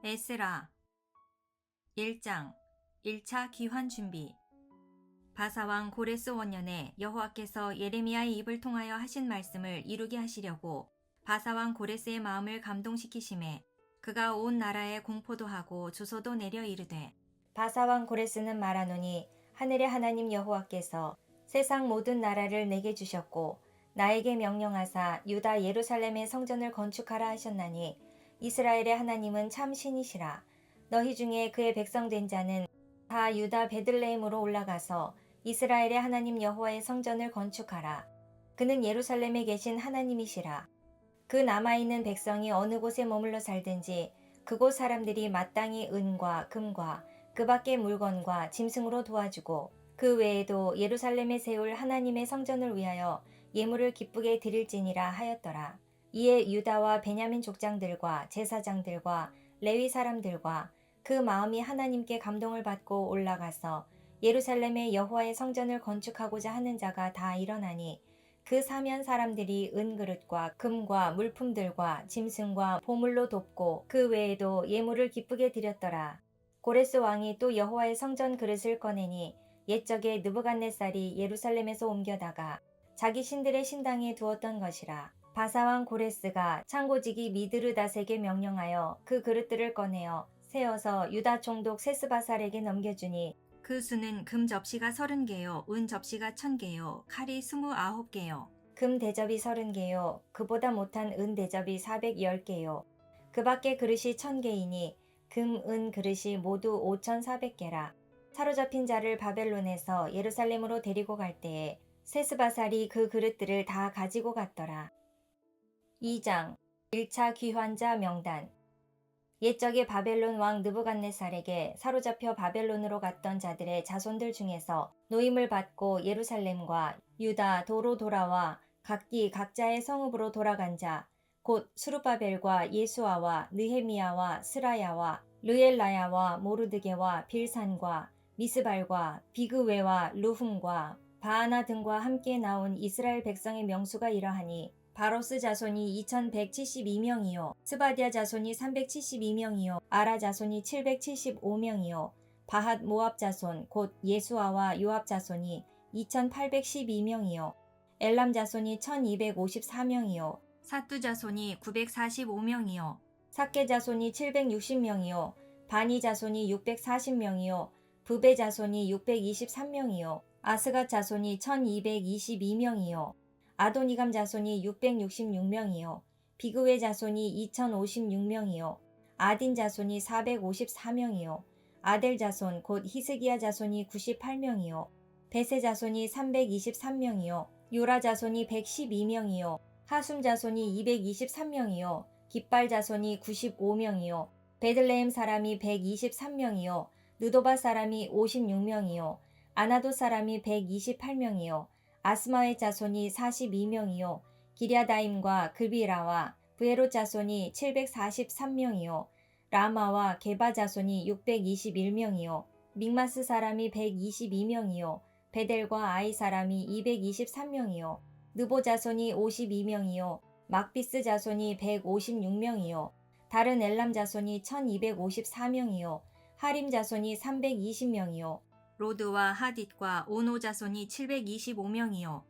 에스라 1장 1차 귀환 준비. 바사왕 고레스 원년에 여호와께서 예레미야의 입을 통하여 하신 말씀을 이루게 하시려고 바사왕 고레스의 마음을 감동시키심에 그가 온 나라에 공포도 하고 주소도 내려 이르되, 바사왕 고레스는 말하노니 하늘의 하나님 여호와께서 세상 모든 나라를 내게 주셨고 나에게 명령하사 유다 예루살렘의 성전을 건축하라 하셨나니 이스라엘의 하나님은 참 신이시라. 너희 중에 그의 백성 된 자는 다 유다 베들레헴으로 올라가서 이스라엘의 하나님 여호와의 성전을 건축하라. 그는 예루살렘에 계신 하나님이시라. 그 남아있는 백성이 어느 곳에 머물러 살든지 그곳 사람들이 마땅히 은과 금과 그 밖의 물건과 짐승으로 도와주고 그 외에도 예루살렘에 세울 하나님의 성전을 위하여 예물을 기쁘게 드릴지니라 하였더라. 이에 유다와 베냐민 족장들과 제사장들과 레위 사람들과 그 마음이 하나님께 감동을 받고 올라가서 예루살렘에 여호와의 성전을 건축하고자 하는 자가 다 일어나니 그 사면 사람들이 은그릇과 금과 물품들과 짐승과 보물로 돕고 그 외에도 예물을 기쁘게 드렸더라. 고레스 왕이 또 여호와의 성전 그릇을 꺼내니 옛적에 느부갓네살이 예루살렘에서 옮겨다가 자기 신들의 신당에 두었던 것이라. 바사왕 고레스가 창고지기 미드르닷에게 명령하여 그 그릇들을 꺼내어 세어서 유다 총독 세스바살에게 넘겨주니 그 수는 금 접시가 30개요 은 접시가 1000개요 칼이 29개요 금 대접이 30개요 그보다 못한 은 대접이 410개요 그 밖에 그릇이 1000개이니 금, 은 그릇이 모두 5400개라. 사로잡힌 자를 바벨론에서 예루살렘으로 데리고 갈 때에 세스바살이 그 그릇들을 다 가지고 갔더라. 2장 1차 귀환자 명단. 옛적에 바벨론 왕 느부갓네살에게 사로잡혀 바벨론으로 갔던 자들의 자손들 중에서 노임을 받고 예루살렘과 유다 도로 돌아와 각기 각자의 성읍으로 돌아간 자, 곧 스룹바벨과 예수아와 느헤미야와 스라야와 르엘라야와 모르드게와 빌산과 미스발과 비그웨와 루훔과 바하나 등과 함께 나온 이스라엘 백성의 명수가 이러하니 바로스 자손이 2172명이요 스바디아 자손이 372명이요 아라 자손이 775명이요 바핫 모압 자손 곧 예수아와 요압 자손이 2812명이요 엘람 자손이 1254명이요 사뚜 자손이 945명이요 삭게 자손이 760명이요 바니 자손이 640명이요 부베 자손이 623명이요 아스갓 자손이 1222명이요 아도니감 자손이 666명이요 비그웨 자손이 2056명이요 아딘 자손이 454명이요 아델 자손 곧 히스기야 자손이 98명이요 베세 자손이 323명이요 요라 자손이 112명이요 하숨 자손이 223명이요 깃발 자손이 95명이요 베들레헴 사람이 123명이요 느도바 사람이 56명이요 아나도 사람이 128명이요 아스마의 자손이 42명이요 기랴다임과 그비라와 브에롯 자손이 743명이요 라마와 게바 자손이 621명이요 믹마스 사람이 122명이요 베델과 아이 사람이 223명이요 느보 자손이 52명이요 막비스 자손이 156명이요 다른 엘람 자손이 1254명이요 하림 자손이 320명이요 로드와 하딧과 오노 자손이 725명이요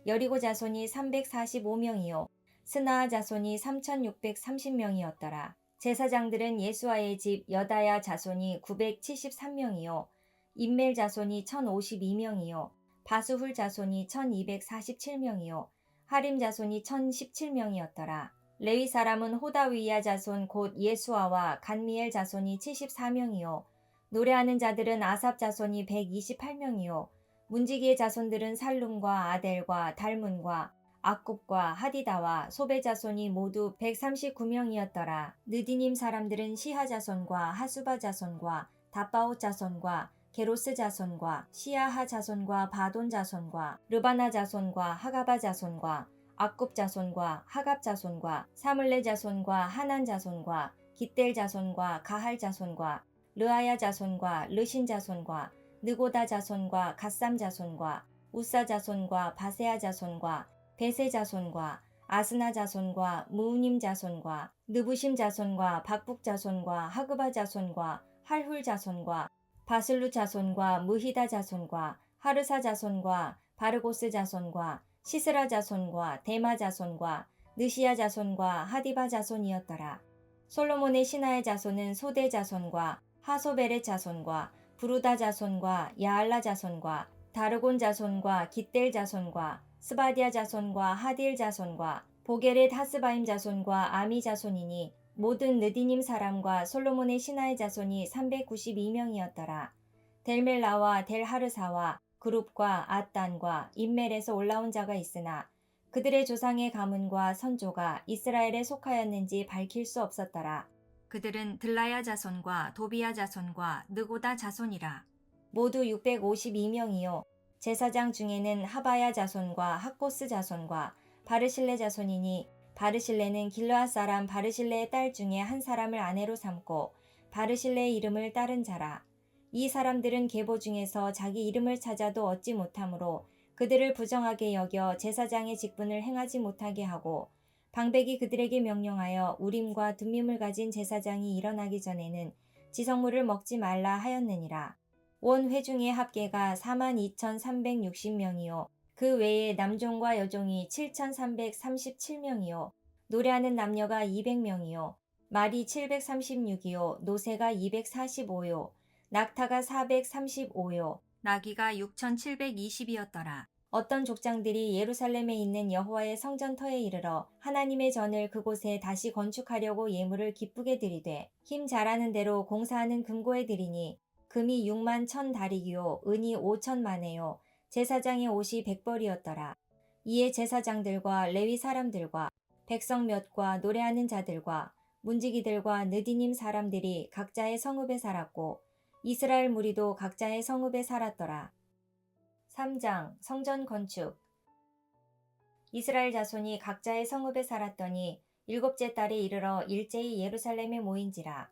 여리고 자손이 345명이요 스나아 자손이 3630명이었더라. 제사장들은 예수아의 집 여다야 자손이 973명이요 임멜 자손이 1052명이요 바수훌 자손이 1247명이요 하림 자손이 1017명이었더라. 레위 사람은 호다위야 자손 곧 예수아와 간미엘 자손이 74명이요 노래하는 자들은 아삽 자손이 128명이요 문지기의 자손들은 살룸과 아델과 달문과 악굽과 하디다와 소베 자손이 모두 139명이었더라. 느디님 사람들은 시하 자손과 하수바 자손과 다바옷 자손과 게로스 자손과 시아하 자손과 바돈 자손과 르바나 자손과 하가바 자손과 악굽 자손과 하갑 자손과 사물레 자손과 하난 자손과 깃델 자손과 가할 자손과 르아야 자손과 르신 자손과 느고다 자손과 갓삼 자손과 우사 자손과 바세아 자손과 베세 자손과 아스나 자손과 무우님 자손과 느부심 자손과 박북 자손과 하그바 자손과 할훌 자손과 바슬루 자손과 무히다 자손과 하르사 자손과 바르고스 자손과 시스라 자손과 데마 자손과 느시아 자손과 하디바 자손이었더라. 솔로몬의 신하의 자손은 소대 자손과 하소베렛 자손과 부루다 자손과 야알라 자손과 다르곤 자손과 깃델 자손과 스바디아 자손과 하딜 자손과 보게렛 하스바임 자손과 아미 자손이니 모든 느디님 사람과 솔로몬의 신하의 자손이 392명이었더라. 델멜라와 델하르사와 그룹과 앗단과 임멜에서 올라온 자가 있으나 그들의 조상의 가문과 선조가 이스라엘에 속하였는지 밝힐 수 없었더라. 그들은 들라야 자손과 도비야 자손과 느고다 자손이라. 모두 652명이요. 제사장 중에는 하바야 자손과 학고스 자손과 바르실레 자손이니 바르실레는 길르앗 사람 바르실레의 딸 중에 한 사람을 아내로 삼고 바르실레의 이름을 따른 자라. 이 사람들은 계보 중에서 자기 이름을 찾아도 얻지 못하므로 그들을 부정하게 여겨 제사장의 직분을 행하지 못하게 하고 방백이 그들에게 명령하여 우림과 둠밈을 가진 제사장이 일어나기 전에는 지성물을 먹지 말라 하였느니라. 온 회중의 합계가 42,360명이요. 그 외에 남종과 여종이 7,337명이요. 노래하는 남녀가 200명이요. 말이 736이요. 노새가 245요. 낙타가 435요. 나귀가 6,720이었더라. 어떤 족장들이 예루살렘에 있는 여호와의 성전터에 이르러 하나님의 전을 그곳에 다시 건축하려고 예물을 기쁘게 드리되 힘 잘하는 대로 공사하는 금고에 드리니 금이 6만 1,000다리기요 은이 5천만에요 제사장의 옷이 100벌이었더라. 이에 제사장들과 레위 사람들과 백성 몇과 노래하는 자들과 문지기들과 느디님 사람들이 각자의 성읍에 살았고 이스라엘 무리도 각자의 성읍에 살았더라. 3장 성전 건축. 이스라엘 자손이 각자의 성읍에 살았더니 일곱째 달에 이르러 일제히 예루살렘에 모인지라.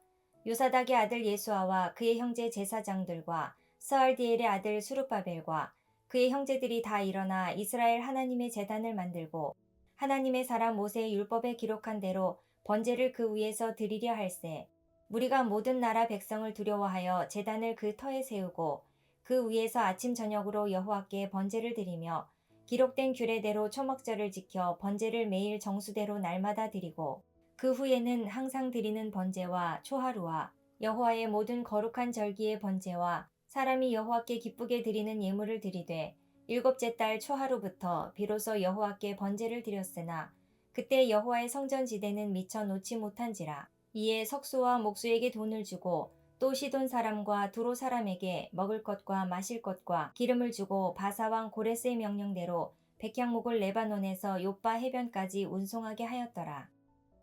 요사닥의 아들 예수아와 그의 형제 제사장들과 스알디엘의 아들 수룹바벨과 그의 형제들이 다 일어나 이스라엘 하나님의 제단을 만들고 하나님의 사람 모세의 율법에 기록한 대로 번제를 그 위에서 드리려 할세. 무리가 모든 나라 백성을 두려워하여 제단을 그 터에 세우고 그 위에서 아침 저녁으로 여호와께 번제를 드리며 기록된 규례대로 초막절을 지켜 번제를 매일 정수대로 날마다 드리고 그 후에는 항상 드리는 번제와 초하루와 여호와의 모든 거룩한 절기의 번제와 사람이 여호와께 기쁘게 드리는 예물을 드리되 일곱째 달 초하루부터 비로소 여호와께 번제를 드렸으나 그때 여호와의 성전 지대는 미처 놓지 못한지라. 이에 석수와 목수에게 돈을 주고 또 시돈 사람과 두로 사람에게 먹을 것과 마실 것과 기름을 주고 바사왕 고레스의 명령대로 백향목을 레바논에서 욥바 해변까지 운송하게 하였더라.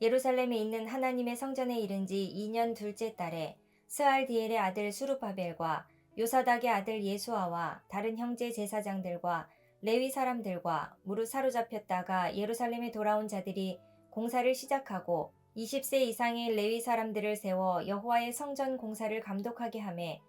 예루살렘에 있는 하나님의 성전에 이른 지 2년 둘째 달에 스알디엘의 아들 수룹바벨과 요사닥의 아들 예수아와 다른 형제 제사장들과 레위 사람들과 무릇 사로잡혔다가 예루살렘에 돌아온 자들이 공사를 시작하고 20세 이상의 레위 사람들을 세워 여호와의 성전 공사를 감독하게 하매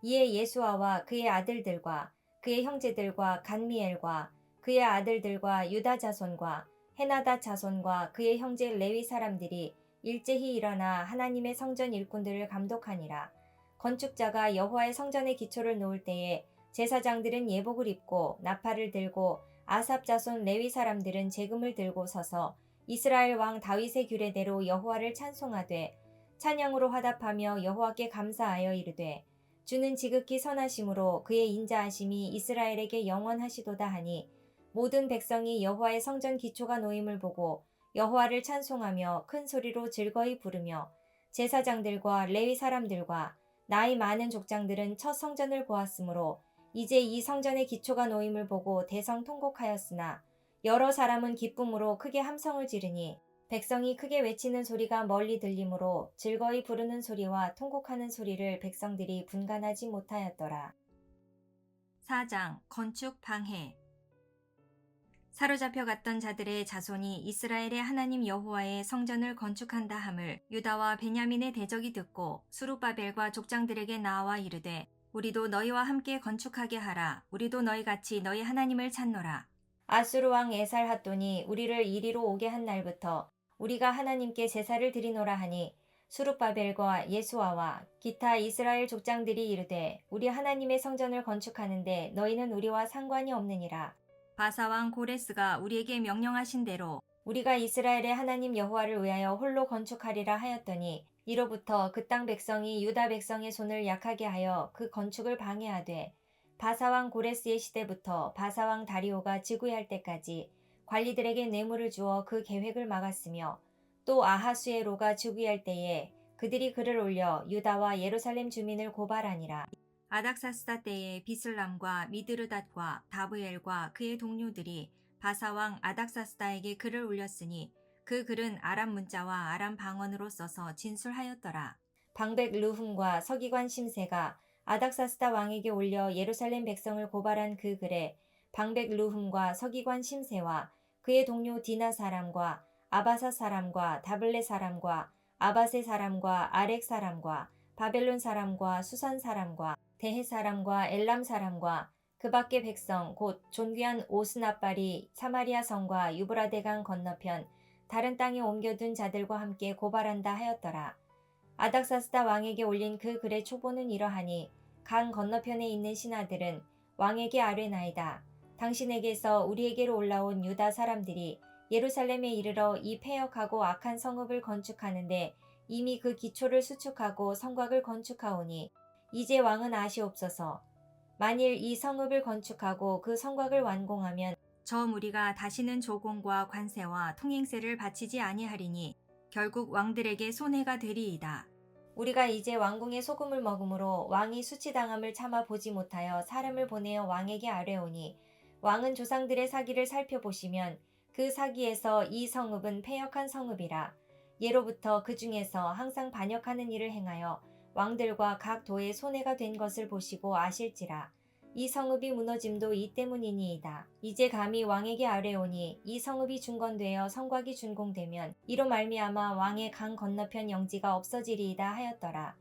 이에 예수아와 그의 아들들과 그의 형제들과 간미엘과 그의 아들들과 유다 자손과 헤나다 자손과 그의 형제 레위 사람들이 일제히 일어나 하나님의 성전 일꾼들을 감독하니라. 건축자가 여호와의 성전의 기초를 놓을 때에 제사장들은 예복을 입고 나팔을 들고 아삽 자손 레위 사람들은 제금을 들고 서서 이스라엘 왕 다윗의 규례대로 여호와를 찬송하되 찬양으로 화답하며 여호와께 감사하여 이르되 주는 지극히 선하심으로 그의 인자하심이 이스라엘에게 영원하시도다 하니 모든 백성이 여호와의 성전 기초가 놓임을 보고 여호와를 찬송하며 큰 소리로 즐거이 부르며 제사장들과 레위 사람들과 나이 많은 족장들은 첫 성전을 보았으므로 이제 이 성전의 기초가 놓임을 보고 대성 통곡하였으나 여러 사람은 기쁨으로 크게 함성을 지르니 백성이 크게 외치는 소리가 멀리 들리므로 즐거이 부르는 소리와 통곡하는 소리를 백성들이 분간하지 못하였더라. 4장 건축 방해. 사로잡혀 갔던 자들의 자손이 이스라엘의 하나님 여호와의 성전을 건축한다 함을 유다와 베냐민의 대적이 듣고 수룹바벨과 족장들에게 나와 이르되 우리도 너희와 함께 건축하게 하라. 우리도 너희같이 너희 하나님을 찾노라. 아수르 왕 에살핫돈이 우리를 이리로 오게 한 날부터 우리가 하나님께 제사를 드리노라 하니 수룹바벨과 예수아와 기타 이스라엘 족장들이 이르되 우리 하나님의 성전을 건축하는데 너희는 우리와 상관이 없느니라. 바사왕 고레스가 우리에게 명령하신 대로 우리가 이스라엘의 하나님 여호와를 위하여 홀로 건축하리라 하였더니 이로부터 그 땅 백성이 유다 백성의 손을 약하게 하여 그 건축을 방해하되 바사왕 고레스의 시대부터 바사왕 다리오가 즉위할 때까지 관리들에게 뇌물을 주어 그 계획을 막았으며 또 아하수에로가 즉위할 때에 그들이 글을 올려 유다와 예루살렘 주민을 고발하니라. 아닥사스다 때에 비슬람과 미드르닷과 다브엘과 그의 동료들이 바사왕 아닥사스다에게 글을 올렸으니 그 글은 아람 문자와 아람 방언으로 써서 진술하였더라. 방백 르훔과 서기관 심세가 아닥사스다 왕에게 올려 예루살렘 백성을 고발한 그 글에 방백 르훔과 서기관 심세와 그의 동료 디나 사람과 아바사 사람과 다블레 사람과 아바세 사람과 아렉 사람과 바벨론 사람과 수산 사람과 대해 사람과 엘람 사람과 그 밖의 백성 곧 존귀한 오스나빨이 사마리아 성과 유브라데강 건너편 다른 땅에 옮겨둔 자들과 함께 고발한다 하였더라. 아닥사스다 왕에게 올린 그 글의 초보는 이러하니 강 건너편에 있는 신하들은 왕에게 아뢰나이다. 당신에게서 우리에게로 올라온 유다 사람들이 예루살렘에 이르러 이 패역하고 악한 성읍을 건축하는데 이미 그 기초를 수축하고 성곽을 건축하오니 이제 왕은 아시옵소서. 만일 이 성읍을 건축하고 그 성곽을 완공하면 저 무리가 다시는 조공과 관세와 통행세를 바치지 아니하리니 결국 왕들에게 손해가 되리이다. 우리가 이제 왕궁의 소금을 먹음으로 왕이 수치당함을 참아 보지 못하여 사람을 보내어 왕에게 아뢰오니 왕은 조상들의 사기를 살펴보시면 그 사기에서 이 성읍은 패역한 성읍이라. 예로부터 그 중에서 항상 반역하는 일을 행하여 왕들과 각 도에 손해가 된 것을 보시고 아실지라. 이 성읍이 무너짐도 이 때문이니이다. 이제 감히 왕에게 아뢰오니 이 성읍이 중건되어 성곽이 준공되면 이로 말미암아 왕의 강 건너편 영지가 없어지리이다 하였더라.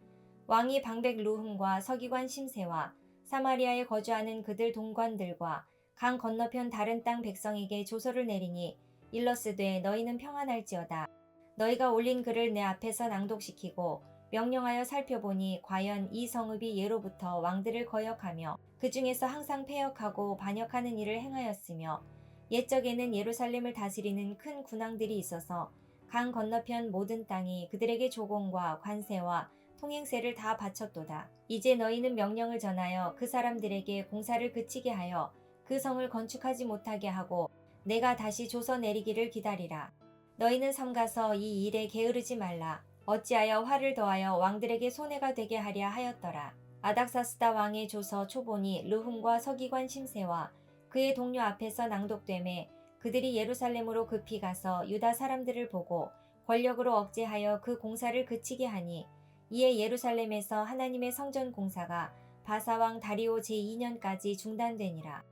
왕이 방백 루흠과 서기관 심세와 사마리아에 거주하는 그들 동관들과 강 건너편 다른 땅 백성에게 조서를 내리니 일러스되 너희는 평안할지어다. 너희가 올린 글을 내 앞에서 낭독시키고 명령하여 살펴보니 과연 이 성읍이 예로부터 왕들을 거역하며 그 중에서 항상 패역하고 반역하는 일을 행하였으며 옛적에는 예루살렘을 다스리는 큰 군왕들이 있어서 강 건너편 모든 땅이 그들에게 조공과 관세와 통행세를 다 바쳤도다. 이제 너희는 명령을 전하여 그 사람들에게 공사를 그치게 하여 그 성을 건축하지 못하게 하고 내가 다시 조서 내리기를 기다리라. 너희는 삼가서 이 일에 게으르지 말라. 어찌하여 화를 더하여 왕들에게 손해가 되게 하랴 하였더라. 아닥사스다 왕의 조서 초본이 르훔과 서기관 심세와 그의 동료 앞에서 낭독되매 그들이 예루살렘으로 급히 가서 유다 사람들을 보고 권력으로 억제하여 그 공사를 그치게 하니 이에 예루살렘에서 하나님의 성전 공사가 바사왕 다리오 제2년까지 중단되니라.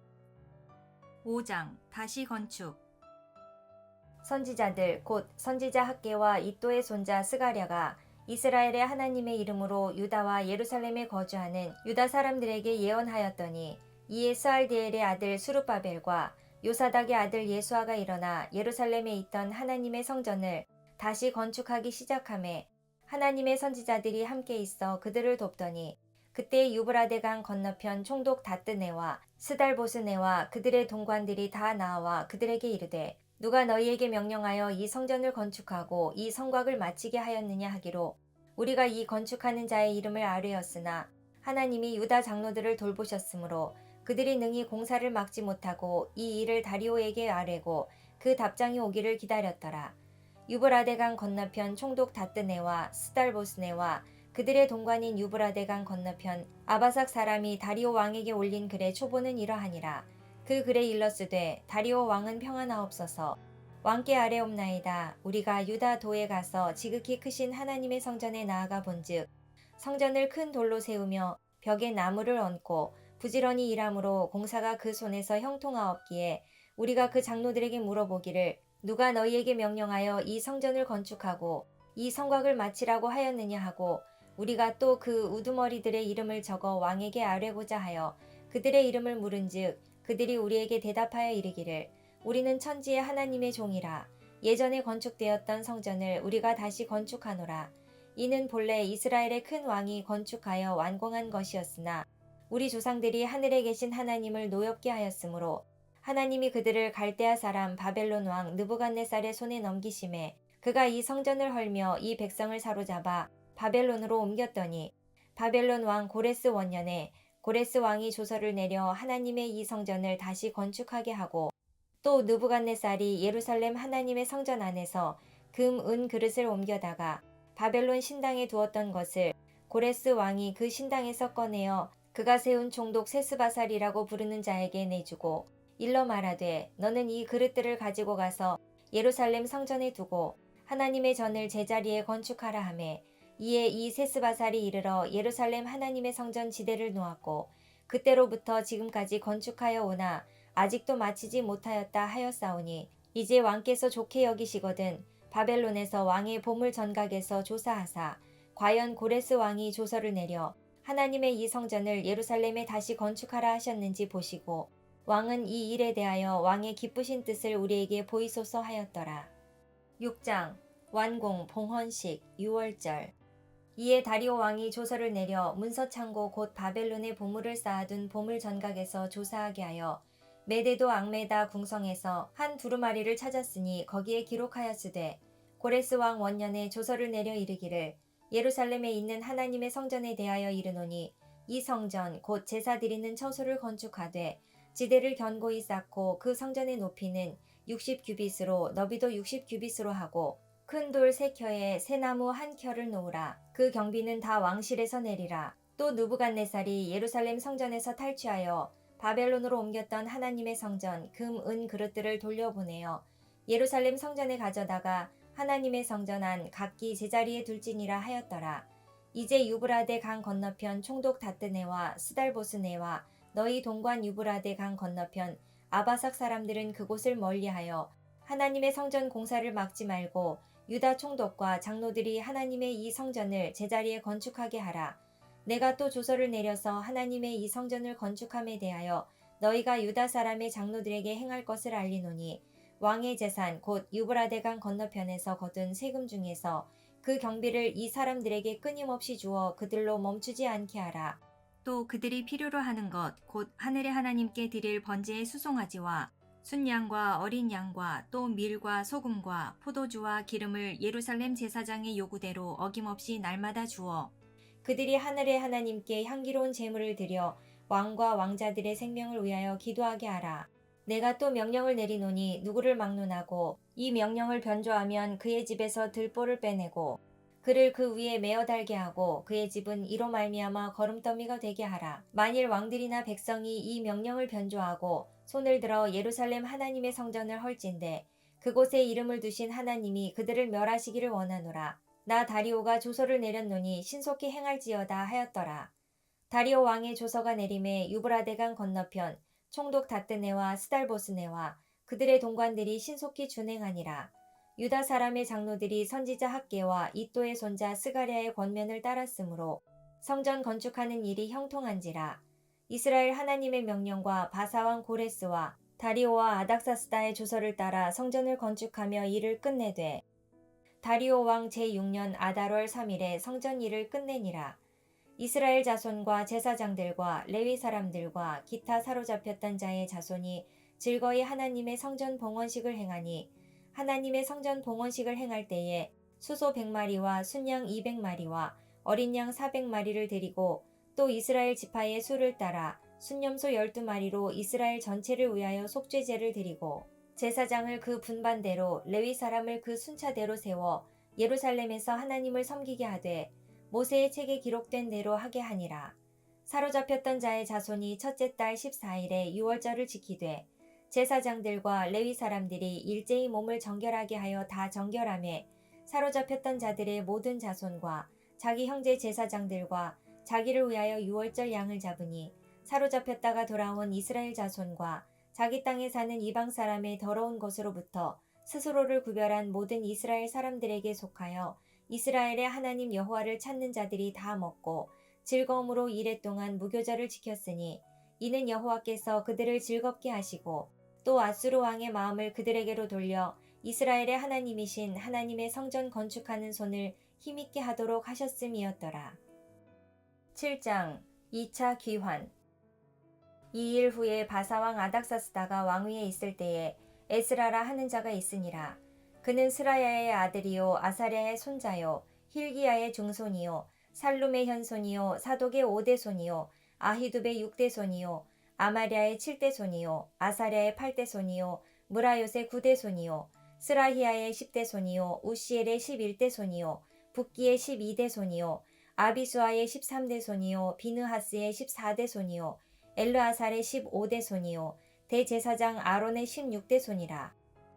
5장 다시 건축. 선지자들 곧 선지자 학계와 이또의 손자 스가랴가 이스라엘의 하나님의 이름으로 유다와 예루살렘에 거주하는 유다 사람들에게 예언하였더니 이에 스알디엘의 아들 수룹바벨과 요사닥의 아들 예수아가 일어나 예루살렘에 있던 하나님의 성전을 다시 건축하기 시작하매 하나님의 선지자들이 함께 있어 그들을 돕더니 그때 유브라데강 건너편 총독 다뜨네와 스달보스네와 그들의 동관들이 다 나와 그들에게 이르되 누가 너희에게 명령하여 이 성전을 건축하고 이 성곽을 마치게 하였느냐 하기로 우리가 이 건축하는 자의 이름을 아뢰었으나 하나님이 유다 장로들을 돌보셨으므로 그들이 능히 공사를 막지 못하고 이 일을 다리오에게 아뢰고 그 답장이 오기를 기다렸더라. 유브라데강 건너편 총독 다뜨네와 스달보스네와 그들의 동관인 유브라데강 건너편 아바삭 사람이 다리오 왕에게 올린 글의 초보는 이러하니라. 그 글에 일러스되 다리오 왕은 평안하옵소서. 왕께 아뢰옵나이다. 우리가 유다 도에 가서 지극히 크신 하나님의 성전에 나아가 본즉 성전을 큰 돌로 세우며 벽에 나무를 얹고 부지런히 일함으로 공사가 그 손에서 형통하옵기에 우리가 그 장로들에게 물어보기를 누가 너희에게 명령하여 이 성전을 건축하고 이 성곽을 마치라고 하였느냐 하고 우리가 또 그 우두머리들의 이름을 적어 왕에게 아뢰고자 하여 그들의 이름을 물은즉 그들이 우리에게 대답하여 이르기를 우리는 천지의 하나님의 종이라. 예전에 건축되었던 성전을 우리가 다시 건축하노라. 이는 본래 이스라엘의 큰 왕이 건축하여 완공한 것이었으나 우리 조상들이 하늘에 계신 하나님을 노엽게 하였으므로 하나님이 그들을 갈대아 사람 바벨론 왕 느부갓네살의 손에 넘기심에 그가 이 성전을 헐며 이 백성을 사로잡아 바벨론으로 옮겼더니 바벨론 왕 고레스 원년에 고레스 왕이 조서를 내려 하나님의 이 성전을 다시 건축하게 하고 또 느부갓네살이 예루살렘 하나님의 성전 안에서 금, 은 그릇을 옮겨다가 바벨론 신당에 두었던 것을 고레스 왕이 그 신당에서 꺼내어 그가 세운 총독 세스바살이라고 부르는 자에게 내주고 일러 말하되 너는 이 그릇들을 가지고 가서 예루살렘 성전에 두고 하나님의 전을 제자리에 건축하라 하매 이에 이 세스바살이 이르러 예루살렘 하나님의 성전 지대를 놓았고 그때로부터 지금까지 건축하여 오나 아직도 마치지 못하였다 하였사오니 이제 왕께서 좋게 여기시거든 바벨론에서 왕의 보물 전각에서 조사하사 과연 고레스 왕이 조서를 내려 하나님의 이 성전을 예루살렘에 다시 건축하라 하셨는지 보시고 왕은 이 일에 대하여 왕의 기쁘신 뜻을 우리에게 보이소서 하였더라. 6장 완공 봉헌식 유월절. 이에 다리오 왕이 조서를 내려 문서창고 곧 바벨론의 보물을 쌓아둔 보물 전각에서 조사하게 하여 메데도 앙메다 궁성에서 한 두루마리를 찾았으니 거기에 기록하였으되 고레스 왕 원년에 조서를 내려 이르기를 예루살렘에 있는 하나님의 성전에 대하여 이르노니 이 성전 곧 제사 드리는 처소를 건축하되 지대를 견고히 쌓고 그 성전의 높이는 60규빗으로 너비도 60규빗으로 하고 큰 돌 3켜에 새나무 1켜를 놓으라. 그 경비는 다 왕실에서 내리라. 또 느부갓네살이 예루살렘 성전에서 탈취하여 바벨론으로 옮겼던 하나님의 성전 금, 은 그릇들을 돌려보내어 예루살렘 성전에 가져다가 하나님의 성전 안 각기 제자리에 둘지니라 하였더라. 이제 유브라데 강 건너편 총독 다뜨네와 스달보스네와 너희 동관 유브라데 강 건너편 아바삭 사람들은 그곳을 멀리하여 하나님의 성전 공사를 막지 말고 유다 총독과 장로들이 하나님의 이 성전을 제자리에 건축하게 하라. 내가 또 조서를 내려서 하나님의 이 성전을 건축함에 대하여 너희가 유다 사람의 장로들에게 행할 것을 알리노니 왕의 재산 곧 유브라데강 건너편에서 거둔 세금 중에서 그 경비를 이 사람들에게 끊임없이 주어 그들로 멈추지 않게 하라. 또 그들이 필요로 하는 것 곧 하늘의 하나님께 드릴 번제의 수송아지와 순양과 어린 양과 또 밀과 소금과 포도주와 기름을 예루살렘 제사장의 요구대로 어김없이 날마다 주어 그들이 하늘의 하나님께 향기로운 제물을 드려 왕과 왕자들의 생명을 위하여 기도하게 하라. 내가 또 명령을 내리노니 누구를 막론하고 이 명령을 변조하면 그의 집에서 들보를 빼내고 그를 그 위에 메어 달게 하고 그의 집은 이로 말미암아 거름더미가 되게 하라. 만일 왕들이나 백성이 이 명령을 변조하고 손을 들어 예루살렘 하나님의 성전을 헐진대 그곳에 이름을 두신 하나님이 그들을 멸하시기를 원하노라. 나 다리오가 조서를 내렸노니 신속히 행할지어다 하였더라. 다리오 왕의 조서가 내림에 유브라데강 건너편 총독 다뜨네와 스달보스네와 그들의 동관들이 신속히 준행하니라. 유다 사람의 장로들이 선지자 학계와 이또의 손자 스가랴의 권면을 따랐으므로 성전 건축하는 일이 형통한지라. 이스라엘 하나님의 명령과 바사왕 고레스와 다리오와 아닥사스다의 조서를 따라 성전을 건축하며 일을 끝내되 다리오 왕 제6년 아달월 3일에 성전 일을 끝내니라. 이스라엘 자손과 제사장들과 레위 사람들과 기타 사로잡혔던 자의 자손이 즐거이 하나님의 성전 봉헌식을 행하니 하나님의 성전 봉헌식을 행할 때에 수소 100마리와 순양 200마리와 어린 양 400마리를 드리고 또 이스라엘 지파의 수를 따라 순염소 12마리로 이스라엘 전체를 위하여 속죄제를 드리고 제사장을 그 분반대로 레위 사람을 그 순차대로 세워 예루살렘에서 하나님을 섬기게 하되 모세의 책에 기록된 대로 하게 하니라. 사로잡혔던 자의 자손이 첫째 달 14일에 유월절을 지키되 제사장들과 레위 사람들이 일제히 몸을 정결하게 하여 다 정결하매 사로잡혔던 자들의 모든 자손과 자기 형제 제사장들과 자기를 위하여 유월절 양을 잡으니 사로잡혔다가 돌아온 이스라엘 자손과 자기 땅에 사는 이방 사람의 더러운 것으로부터 스스로를 구별한 모든 이스라엘 사람들에게 속하여 이스라엘의 하나님 여호와를 찾는 자들이 다 먹고 즐거움으로 이레 동안 무교절을 지켰으니 이는 여호와께서 그들을 즐겁게 하시고 또 아수르 왕의 마음을 그들에게로 돌려 이스라엘의 하나님이신 하나님의 성전 건축하는 손을 힘있게 하도록 하셨음이었더라. 7장 2차 귀환. 2일 후에 바사왕 아닥사스다가 왕위에 있을 때에 에스라라 하는 자가 있으니라. 그는 스라야의 아들이요 아사랴의 손자요 힐기야의 중손이요 살룸의 현손이요 사독의 5대 손이요 아히둡의 6대 손이요 아마랴의 7대 손이요 아사랴의 8대 손이요 무라요의 9대 손이요 스라히야의 10대 손이요 우시엘의 11대 손이요 붓기의 12대 손이요 아비수아의 13대 손이요 비느하스의 14대 손이요 엘르아살의 15대 손이요 대제사장 아론의 16대 손이라.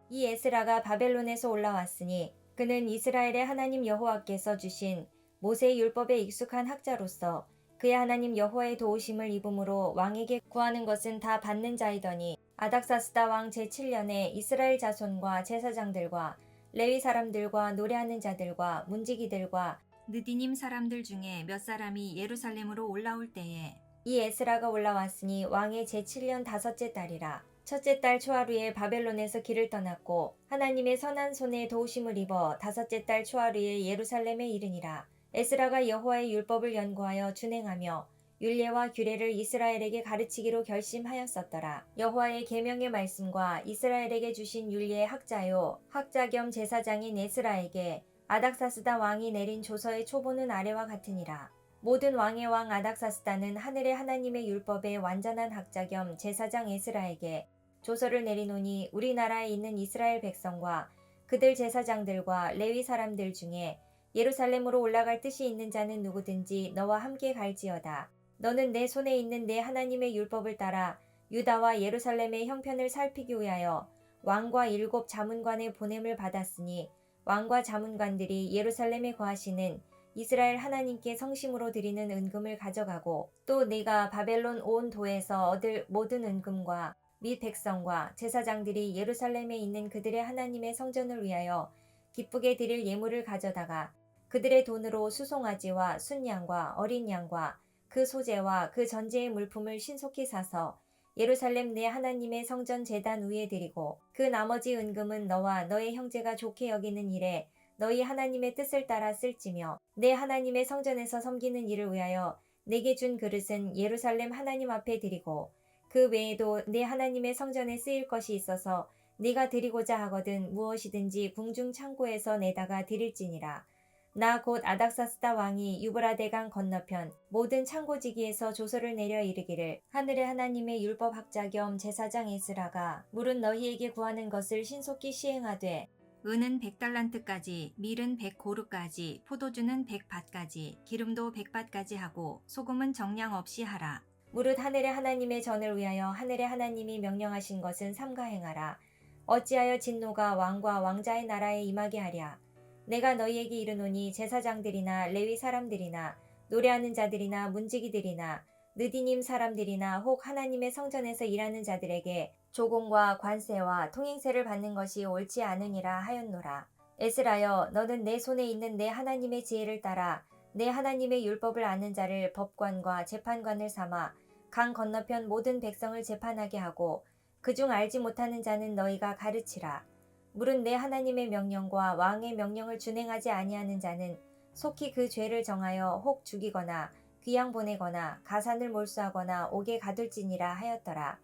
이 에스라가 바벨론에서 올라왔으니 그는 이스라엘의 하나님 여호와께서 주신 모세의 율법에 익숙한 학자로서 그의 하나님 여호와의 도우심을 입음으로 왕에게 구하는 것은 다 받는 자이더니 아닥사스다 왕 제7년에 이스라엘 자손과 제사장들과 레위 사람들과 노래하는 자들과 문지기들과 느디님 사람들 중에 몇 사람이 예루살렘으로 올라올 때에 이 에스라가 올라왔으니 왕의 제7년 다섯째 달이라. 첫째 달 초하루에 바벨론에서 길을 떠났고 하나님의 선한 손에 도우심을 입어 다섯째 달 초하루에 예루살렘에 이르니라. 에스라가 여호와의 율법을 연구하여 준행하며 율례와 규례를 이스라엘에게 가르치기로 결심하였었더라. 여호와의 계명의 말씀과 이스라엘에게 주신 율례의 학자요 학자 겸 제사장인 에스라에게 아닥사스다 왕이 내린 조서의 초보는 아래와 같으니라. 모든 왕의 왕 아닥사스다는 하늘의 하나님의 율법의 완전한 학자 겸 제사장 에스라에게 조서를 내리노니 우리나라에 있는 이스라엘 백성과 그들 제사장들과 레위 사람들 중에 예루살렘으로 올라갈 뜻이 있는 자는 누구든지 너와 함께 갈지어다. 너는 내 손에 있는 내 하나님의 율법을 따라 유다와 예루살렘의 형편을 살피기 위하여 왕과 7 자문관의 보냄을 받았으니 왕과 자문관들이 예루살렘에 거하시는 이스라엘 하나님께 성심으로 드리는 은금을 가져가고 또 네가 바벨론 온 도에서 얻을 모든 은금과 및 백성과 제사장들이 예루살렘에 있는 그들의 하나님의 성전을 위하여 기쁘게 드릴 예물을 가져다가 그들의 돈으로 수송아지와 순양과 어린 양과 그 소재와 그 전제의 물품을 신속히 사서 예루살렘 내 하나님의 성전 제단 위에 드리고 그 나머지 은금은 너와 너의 형제가 좋게 여기는 일에 너희 하나님의 뜻을 따라 쓸지며 내 하나님의 성전에서 섬기는 일을 위하여 내게 준 그릇은 예루살렘 하나님 앞에 드리고 그 외에도 내 하나님의 성전에 쓰일 것이 있어서 네가 드리고자 하거든 무엇이든지 궁중 창고에서 내다가 드릴지니라. 나 곧 아닥사스다 왕이 유브라데강 건너편 모든 창고지기에서 조서를 내려 이르기를 하늘의 하나님의 율법학자 겸 제사장 에스라가 물은 너희에게 구하는 것을 신속히 시행하되 은은 100달란트까지, 밀은 100고루까지, 포도주는 100밭까지, 기름도 100밭까지 하고 소금은 정량 없이 하라. 무릇 하늘의 하나님의 전을 위하여 하늘의 하나님이 명령하신 것은 삼가 행하라. 어찌하여 진노가 왕과 왕자의 나라에 임하게 하랴. 내가 너희에게 이르노니 제사장들이나 레위 사람들이나 노래하는 자들이나 문지기들이나 느디님 사람들이나 혹 하나님의 성전에서 일하는 자들에게 조공과 관세와 통행세를 받는 것이 옳지 않으니라 하였노라. 에스라여 너는 내 손에 있는 내 하나님의 지혜를 따라 내 하나님의 율법을 아는 자를 법관과 재판관을 삼아 강 건너편 모든 백성을 재판하게 하고 그중 알지 못하는 자는 너희가 가르치라. 물은 내 하나님의 명령과 왕의 명령을 준행하지 아니하는 자는 속히 그 죄를 정하여 혹 죽이거나 귀양 보내거나 가산을 몰수하거나 옥에 가둘지니라 하였더라.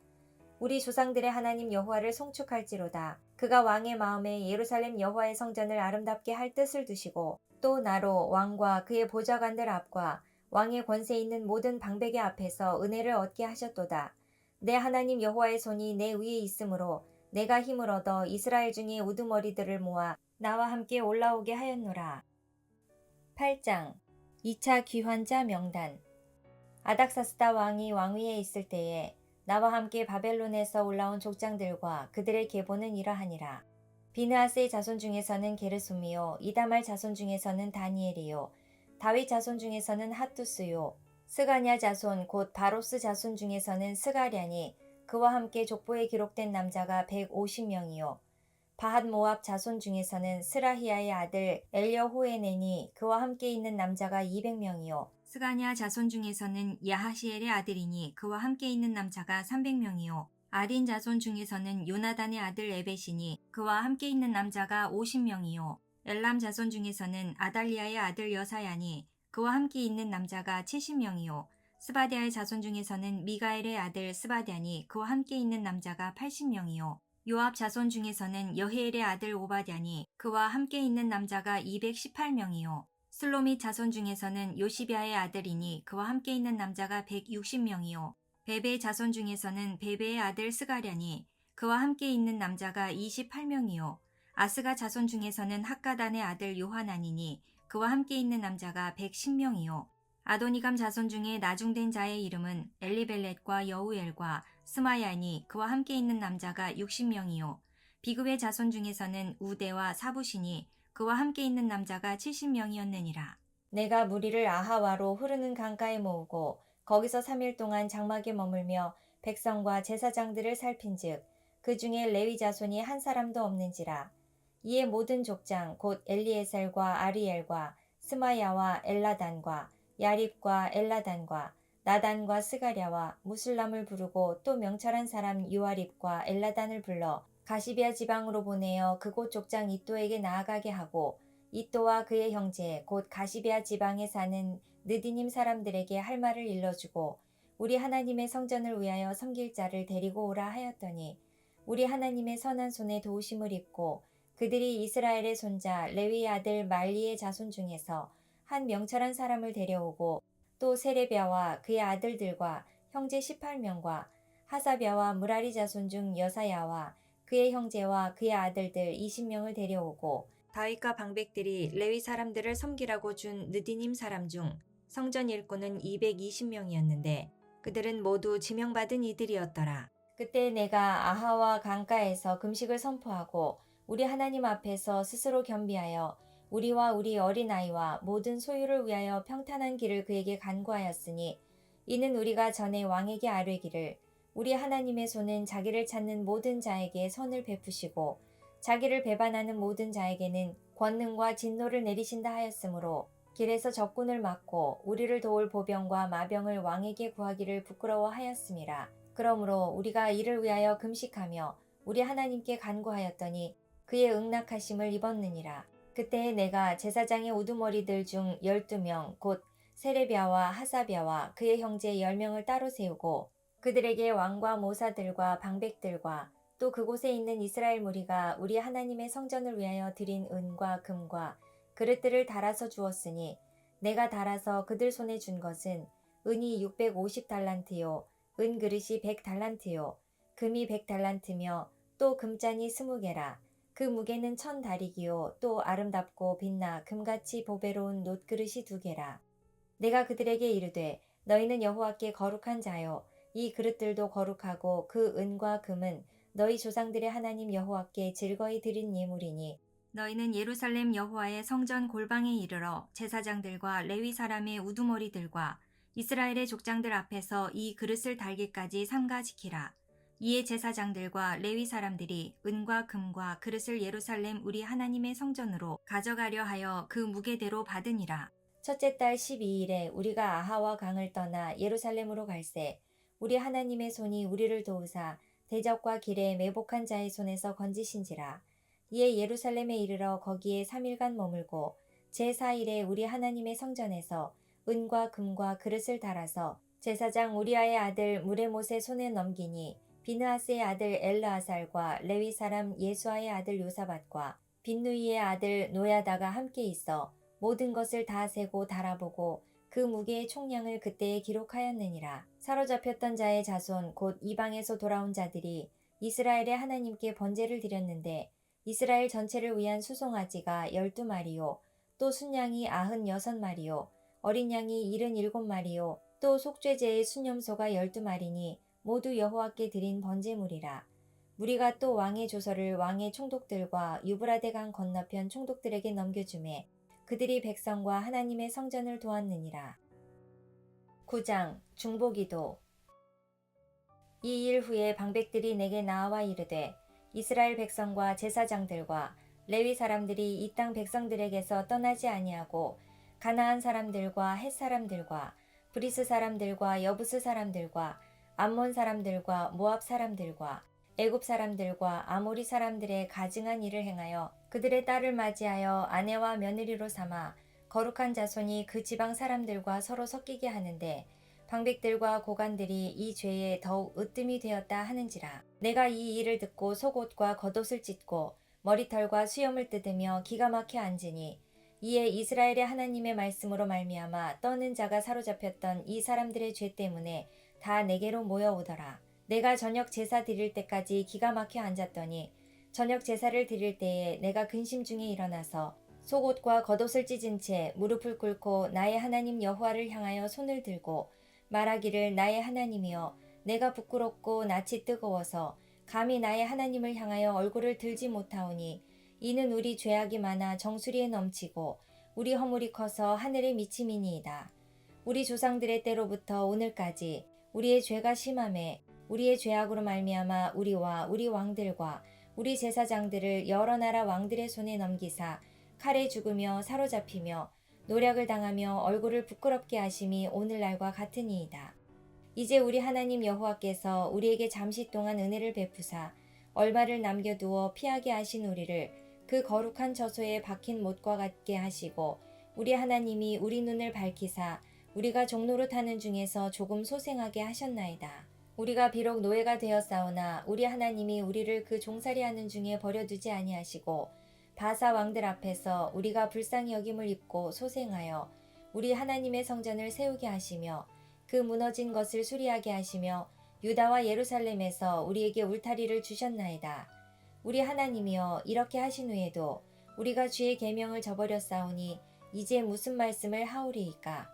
우리 조상들의 하나님 여호와를 송축할지로다. 그가 왕의 마음에 예루살렘 여호와의 성전을 아름답게 할 뜻을 두시고 또 나로 왕과 그의 보좌관들 앞과 왕의 권세 있는 모든 방백의 앞에서 은혜를 얻게 하셨도다. 내 하나님 여호와의 손이 내 위에 있으므로 내가 힘을 얻어 이스라엘 중에 우두머리들을 모아 나와 함께 올라오게 하였노라. 8장 2차 귀환자 명단. 아닥사스다 왕이 왕위에 있을 때에 나와 함께 바벨론에서 올라온 족장들과 그들의 계보는 이러하니라. 비느하스의 자손 중에서는 게르솜이요 이다말 자손 중에서는 다니엘이요 다윗 자손 중에서는 핫두스요 스가냐 자손 곧 바로스 자손 중에서는 스가랴니 그와 함께 족보에 기록된 남자가 150명이요 바핫 모압 자손 중에서는 스라히야의 아들 엘여호에넨이 그와 함께 있는 남자가 200명이요 스가냐 자손 중에서는 야하시엘의 아들이니 그와 함께 있는 남자가 300명이요 아딘 자손 중에서는 요나단의 아들 에벳이니 그와 함께 있는 남자가 50명이요. 엘람 자손 중에서는 아달리아의 아들 여사야니 그와 함께 있는 남자가 70명이요. 스바디아의 자손 중에서는 미가엘의 아들 스바디아니 그와 함께 있는 남자가 80명이요. 요압 자손 중에서는 여헤엘의 아들 오바댜니 그와 함께 있는 남자가 218명이요. 슬로밋 자손 중에서는 요시비아의 아들이니 그와 함께 있는 남자가 160명이요. 베베의 자손 중에서는 베베의 아들 스가랴니 그와 함께 있는 남자가 28명이요. 아스가 자손 중에서는 학가단의 아들 요하나니니 그와 함께 있는 남자가 110명이요. 아도니감 자손 중에 나중된 자의 이름은 엘리벨렛과 여우엘과 스마야니 그와 함께 있는 남자가 60명이요. 비그의 자손 중에서는 우대와 사부시니 그와 함께 있는 남자가 70명이었느니라. 내가 무리를 아하와로 흐르는 강가에 모으고 거기서 3일 동안 장막에 머물며 백성과 제사장들을 살핀즉 그 중에 레위 자손이 한 사람도 없는지라. 이에 모든 족장 곧 엘리에셀과 아리엘과 스마야와 엘라단과 야립과 엘라단과 나단과 스가랴와 무술람을 부르고 또 명철한 사람 요아립과 엘라단을 불러 가시비아 지방으로 보내어 그곳 족장 이또에게 나아가게 하고 이또와 그의 형제 곧 가시비아 지방에 사는 느디님 사람들에게 할 말을 일러주고 우리 하나님의 성전을 위하여 섬길 자를 데리고 오라 하였더니 우리 하나님의 선한 손에 도우심을 입고 그들이 이스라엘의 손자 레위의 아들 말리의 자손 중에서 한 명철한 사람을 데려오고 또 세레비아와 그의 아들들과 형제 18명과 하사비아와 무라리 자손 중 여사야와 그의 형제와 그의 아들들 20명을 데려오고 다윗과 방백들이 레위 사람들을 섬기라고 준 느디님 사람 중 성전 일꾼은 220명이었는데 그들은 모두 지명받은 이들이었더라. 그때 내가 아하와 강가에서 금식을 선포하고 우리 하나님 앞에서 스스로 겸비하여 우리와 우리 어린아이와 모든 소유를 위하여 평탄한 길을 그에게 간구하였으니 이는 우리가 전에 왕에게 아뢰기를 우리 하나님의 손은 자기를 찾는 모든 자에게 선을 베푸시고 자기를 배반하는 모든 자에게는 권능과 진노를 내리신다 하였으므로 길에서 적군을 막고 우리를 도울 보병과 마병을 왕에게 구하기를 부끄러워하였음이라. 그러므로 우리가 이를 위하여 금식하며 우리 하나님께 간구하였더니 그의 응낙하심을 입었느니라. 그때에 내가 제사장의 우두머리들 중 12명 곧 세레비아와 하사비아와 그의 형제 10명을 따로 세우고 그들에게 왕과 모사들과 방백들과 또 그곳에 있는 이스라엘 무리가 우리 하나님의 성전을 위하여 드린 은과 금과 그릇들을 달아서 주었으니 내가 달아서 그들 손에 준 것은 은이 650달란트요 은 그릇이 100달란트요 금이 100달란트며 또 금잔이 20개라. 그 무게는 1000다리기요 또 아름답고 빛나 금같이 보배로운 놋그릇이 2개라. 내가 그들에게 이르되 너희는 여호와께 거룩한 자요 이 그릇들도 거룩하고 그 은과 금은 너희 조상들의 하나님 여호와께 즐거이 드린 예물이니 너희는 예루살렘 여호와의 성전 골방에 이르러 제사장들과 레위 사람의 우두머리들과 이스라엘의 족장들 앞에서 이 그릇을 달기까지 삼가 지키라. 이에 제사장들과 레위 사람들이 은과 금과 그릇을 예루살렘 우리 하나님의 성전으로 가져가려 하여 그 무게대로 받으니라. 첫째 달 12일에 우리가 아하와 강을 떠나 예루살렘으로 갈새 우리 하나님의 손이 우리를 도우사 대적과 길에 매복한 자의 손에서 건지신지라. 이에 예루살렘에 이르러 거기에 3일간 머물고 제4일에 우리 하나님의 성전에서 은과 금과 그릇을 달아서 제사장 우리아의 아들 무레못의 손에 넘기니 비느하스의 아들 엘르아살과 레위 사람 예수아의 아들 요사밧과 빈누이의 아들 노야다가 함께 있어 모든 것을 다 세고 달아보고 그 무게의 총량을 그때에 기록하였느니라. 사로잡혔던 자의 자손 곧 이방에서 돌아온 자들이 이스라엘의 하나님께 번제를 드렸는데 이스라엘 전체를 위한 수송아지가 12마리요 또 순양이 96마리요 어린 양이 77마리요 또 속죄제의 수념소가 12마리니 모두 여호와께 드린 번제물이라. 무리가 또 왕의 조서를 왕의 총독들과 유브라데 강 건너편 총독들에게 넘겨주매 그들이 백성과 하나님의 성전을 도왔느니라. 9장 중보기도. 이 일 후에 방백들이 내게 나와 이르되 이스라엘 백성과 제사장들과 레위 사람들이 이 땅 백성들에게서 떠나지 아니하고 가나안 사람들과 헷 사람들과 브리스 사람들과 여부스 사람들과 암몬 사람들과 모압 사람들과 애굽 사람들과 아모리 사람들의 가증한 일을 행하여 그들의 딸을 맞이하여 아내와 며느리로 삼아 거룩한 자손이 그 지방 사람들과 서로 섞이게 하는데 방백들과 고관들이 이 죄에 더욱 으뜸이 되었다 하는지라. 내가 이 일을 듣고 속옷과 겉옷을 찢고 머리털과 수염을 뜯으며 기가 막혀 앉으니 이에 이스라엘의 하나님의 말씀으로 말미암아 떠는 자가 사로잡혔던 이 사람들의 죄 때문에 다 내게로 모여오더라. 내가 저녁 제사 드릴 때까지 기가 막혀 앉았더니 저녁 제사를 드릴 때에 내가 근심 중에 일어나서 속옷과 겉옷을 찢은 채 무릎을 꿇고 나의 하나님 여호와를 향하여 손을 들고 말하기를 나의 하나님이여 내가 부끄럽고 낯이 뜨거워서 감히 나의 하나님을 향하여 얼굴을 들지 못하오니 이는 우리 죄악이 많아 정수리에 넘치고 우리 허물이 커서 하늘에 미침이니이다. 우리 조상들의 때로부터 오늘까지 우리의 죄가 심함에 우리의 죄악으로 말미암아 우리와 우리 왕들과 우리 제사장들을 여러 나라 왕들의 손에 넘기사 칼에 죽으며 사로잡히며 노략을 당하며 얼굴을 부끄럽게 하심이 오늘날과 같으니이다. 이제 우리 하나님 여호와께서 우리에게 잠시 동안 은혜를 베푸사 얼마를 남겨두어 피하게 하신 우리를 그 거룩한 저소에 박힌 못과 같게 하시고 우리 하나님이 우리 눈을 밝히사 우리가 종로로 타는 중에서 조금 소생하게 하셨나이다. 우리가 비록 노예가 되었사오나 우리 하나님이 우리를 그 종살이하는 중에 버려두지 아니하시고 바사 왕들 앞에서 우리가 불쌍히 여김을 입고 소생하여 우리 하나님의 성전을 세우게 하시며 그 무너진 것을 수리하게 하시며 유다와 예루살렘에서 우리에게 울타리를 주셨나이다. 우리 하나님이여 이렇게 하신 후에도 우리가 주의 계명을 저버렸사오니 이제 무슨 말씀을 하오리이까.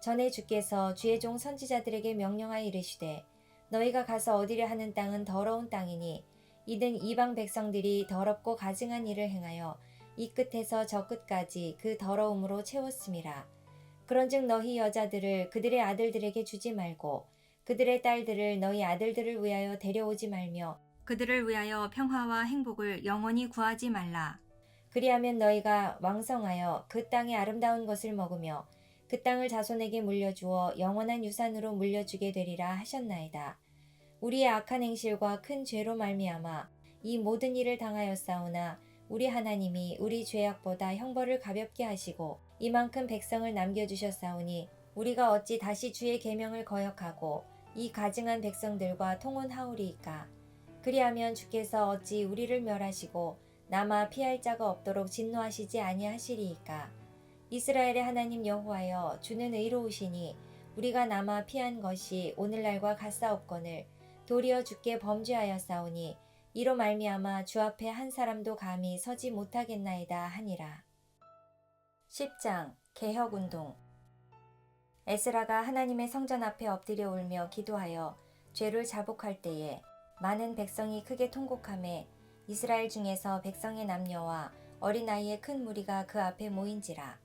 전에 주께서 주의 종 선지자들에게 명령하여 이르시되 너희가 가서 얻으려 하는 땅은 더러운 땅이니 이는 이방 백성들이 더럽고 가증한 일을 행하여 이 끝에서 저 끝까지 그 더러움으로 채웠음이라. 그런즉 너희 여자들을 그들의 아들들에게 주지 말고 그들의 딸들을 너희 아들들을 위하여 데려오지 말며 그들을 위하여 평화와 행복을 영원히 구하지 말라. 그리하면 너희가 왕성하여 그 땅의 아름다운 것을 먹으며 그 땅을 자손에게 물려주어 영원한 유산으로 물려주게 되리라 하셨나이다. 우리의 악한 행실과 큰 죄로 말미암아 이 모든 일을 당하였사오나 우리 하나님이 우리 죄악보다 형벌을 가볍게 하시고 이만큼 백성을 남겨주셨사오니 우리가 어찌 다시 주의 계명을 거역하고 이 가증한 백성들과 통혼하오리이까. 그리하면 주께서 어찌 우리를 멸하시고 남아 피할 자가 없도록 진노하시지 아니하시리이까. 이스라엘의 하나님 여호와여 주는 의로우시니 우리가 남아 피한 것이 오늘날과 같사옵거늘 도리어 주께 범죄하였사오니 이로 말미암아 주 앞에 한 사람도 감히 서지 못하겠나이다 하니라. 10장 개혁운동. 에스라가 하나님의 성전 앞에 엎드려 울며 기도하여 죄를 자복할 때에 많은 백성이 크게 통곡하매 이스라엘 중에서 백성의 남녀와 어린아이의 큰 무리가 그 앞에 모인지라.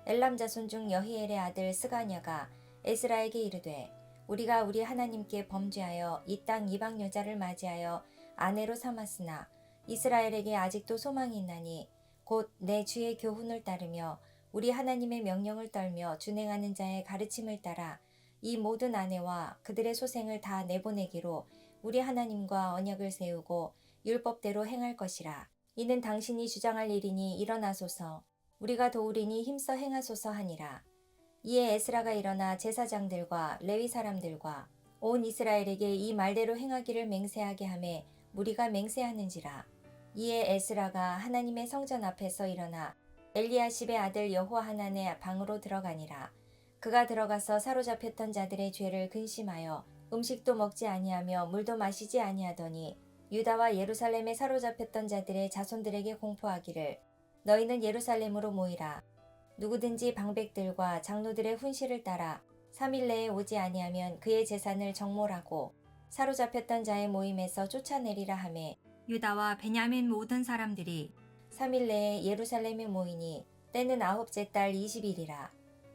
엘람 자손 중 여히엘의 아들 스가냐가 에스라에게 이르되 우리가 우리 하나님께 범죄하여 이 땅 이방 여자를 맞이하여 아내로 삼았으나 이스라엘에게 아직도 소망이 있나니 곧 내 주의 교훈을 따르며 우리 하나님의 명령을 떨며 준행하는 자의 가르침을 따라 이 모든 아내와 그들의 소생을 다 내보내기로 우리 하나님과 언약을 세우고 율법대로 행할 것이라. 이는 당신이 주장할 일이니 일어나소서 우리가 도우리니 힘써 행하소서 하니라. 이에 에스라가 일어나 제사장들과 레위 사람들과 온 이스라엘에게 이 말대로 행하기를 맹세하게 하매 무리가 맹세하는지라. 이에 에스라가 하나님의 성전 앞에서 일어나 엘리야십의 아들 여호하난의 방으로 들어가니라. 그가 들어가서 사로잡혔던 자들의 죄를 근심하여 음식도 먹지 아니하며 물도 마시지 아니하더니 유다와 예루살렘에 사로잡혔던 자들의 자손들에게 공포하기를 너희는 예루살렘으로 모이라. 누구든지 방백들과 장로들의 훈시를 따라 3일 내에 오지 아니하면 그의 재산을 정몰하고 사로잡혔던 자의 모임에서 쫓아내리라 하매 유다와 베냐민 모든 사람들이 3일 내에 예루살렘에 모이니 때는 9째 달 20일이라.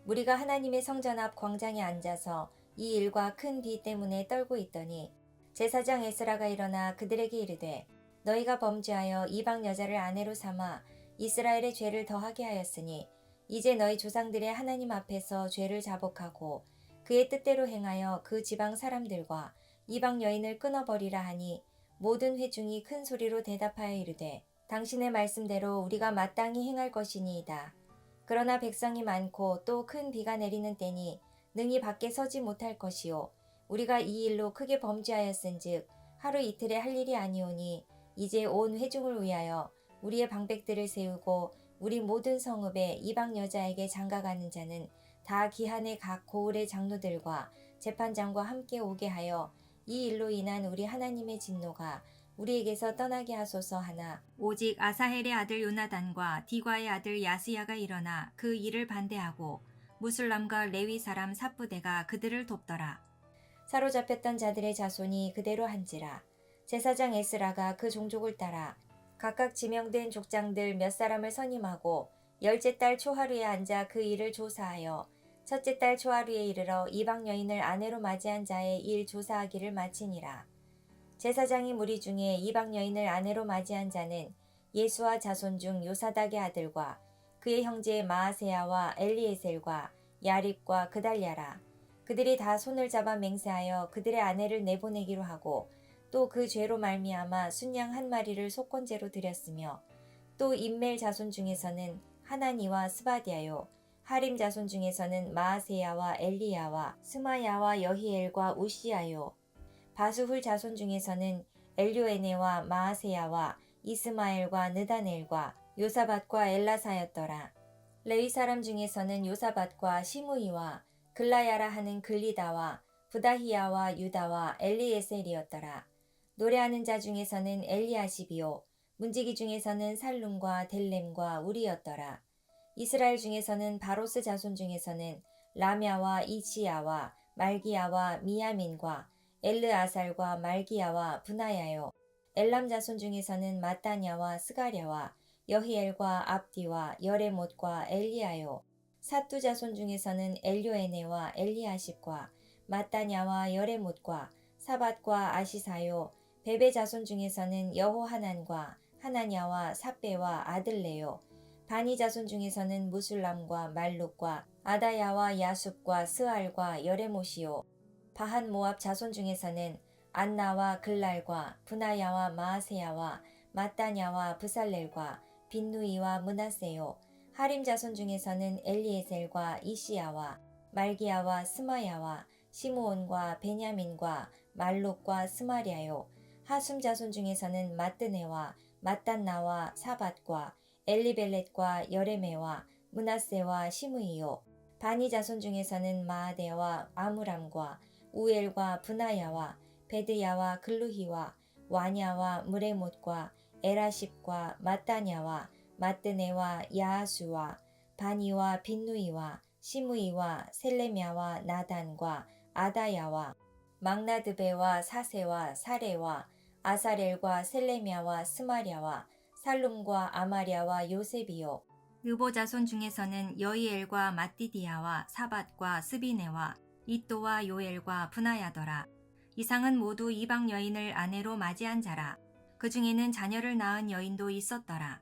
무리가 하나님의 성전 앞 광장에 앉아서 이 일과 큰 비 때문에 떨고 있더니 제사장 에스라가 일어나 그들에게 이르되 너희가 범죄하여 이방 여자를 아내로 삼아 이스라엘의 죄를 더하게 하였으니 이제 너희 조상들의 하나님 앞에서 죄를 자복하고 그의 뜻대로 행하여 그 지방 사람들과 이방 여인을 끊어버리라 하니 모든 회중이 큰 소리로 대답하여 이르되 당신의 말씀대로 우리가 마땅히 행할 것이니이다. 그러나 백성이 많고 또 큰 비가 내리는 때니 능히 밖에 서지 못할 것이요 우리가 이 일로 크게 범죄하였은즉 하루 이틀에 할 일이 아니오니 이제 온 회중을 위하여 우리의 방백들을 세우고 우리 모든 성읍에 이방 여자에게 장가가는 자는 다 기한의 각 고을의 장로들과 재판장과 함께 오게 하여 이 일로 인한 우리 하나님의 진노가 우리에게서 떠나게 하소서 하나 오직 아사헬의 아들 요나단과 디과의 아들 야스야가 일어나 그 일을 반대하고 무술람과 레위 사람 삽부대가 그들을 돕더라. 사로잡혔던 자들의 자손이 그대로 한지라 제사장 에스라가 그 종족을 따라 각각 지명된 족장들 몇 사람을 선임하고 열째 달 초하루에 앉아 그 일을 조사하여 첫째 달 초하루에 이르러 이방 여인을 아내로 맞이한 자의 일 조사하기를 마치니라. 제사장이 무리 중에 이방 여인을 아내로 맞이한 자는 예수와 자손 중 요사닥의 아들과 그의 형제 마아세야와 엘리에셀과 야립과 그달랴라. 그들이 다 손을 잡아 맹세하여 그들의 아내를 내보내기로 하고 또 그 죄로 말미암아 순양 한 마리를 속건제로 드렸으며 또 임멜 자손 중에서는 하나니와 스바디아요 하림 자손 중에서는 마아세야와 엘리야와 스마야와 여히엘과 우시야요 바수훌 자손 중에서는 엘료에네와 마아세야와 이스마엘과 느다넬과 요사밧과 엘라사였더라. 레위 사람 중에서는 요사밧과 시므이와 글라야라 하는 글리다와 부다히야와 유다와 엘리에셀이었더라. 노래하는 자 중에서는 엘리아십이요 문지기 중에서는 살룸과 델렘과 우리였더라. 이스라엘 중에서는 바로스 자손 중에서는 라мя와 이치야와 말기야와 미야민과 엘르아살과 말기야와 분하야요 엘람 자손 중에서는 마따냐와 스가랴와 여히엘과 압디와 여레못과 엘리야요 사뚜 자손 중에서는 엘료에네와 엘리아십과 마따냐와 여레못과 사밧과 아시사요 베베 자손 중에서는 여호하난과 하나냐와 삽베와 아들레요 바니 자손 중에서는 무술람과 말룩과 아다야와 야숲과 스알과 여레못이요 바한 모압 자손 중에서는 안나와 글랄과 분하야와 마아세야와 마따냐와 브살렐과 빈누이와 문하세요 하림 자손 중에서는 엘리에셀과 이시야와 말기야와 스마야와 시므온과 베냐민과 말룩과 스마랴요 하숨 자손 중에서는 마뜨네와 마딴나와 사밧과 엘리벨렛과 여레메와 문하세와 시므이요 바니 자손 중에서는 마아데와 아무람과 우엘과 분하야와 베드야와 글루히와 와냐와 무레못과 에라십과 마따냐와 마뜨네와 야하수와 바니와 빈누이와 시므이와 셀레мя와 나단과 아다야와 막나드베와 사세와 사레와 아사렐과 셀레мя와 스마랴와 살룸과 아마랴와 요셉이요 느보 자손 중에서는 여이엘과 마띠디아와 사밧과 스비네와 이또와 요엘과 분하야더라. 이상은 모두 이방 여인을 아내로 맞이한 자라. 그 중에는 자녀를 낳은 여인도 있었더라.